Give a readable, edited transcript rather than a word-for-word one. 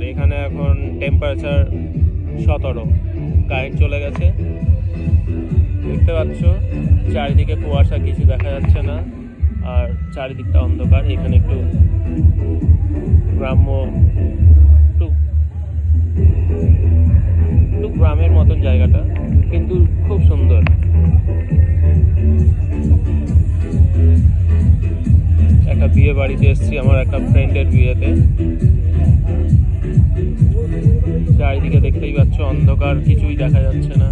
এখানে এখন temperature 17, current চলে গেছে। দেখতে পাচ্ছ চারিদিকে কুয়াশা, কিছু দেখা যাচ্ছে না, আর চারিদিকটা অন্ধকার। এখানে একটু গ্রাম্য, একটু গ্রামের মতন জায়গাটা, কিন্তু খুব সুন্দর। একটা বিয়ে বাড়িতে এসেছি, আমার একটা ফ্রেন্ডের বিয়েতে। চারিদিকে দেখতেই পাচ্ছ অন্ধকার, কিছুই দেখা যাচ্ছে না।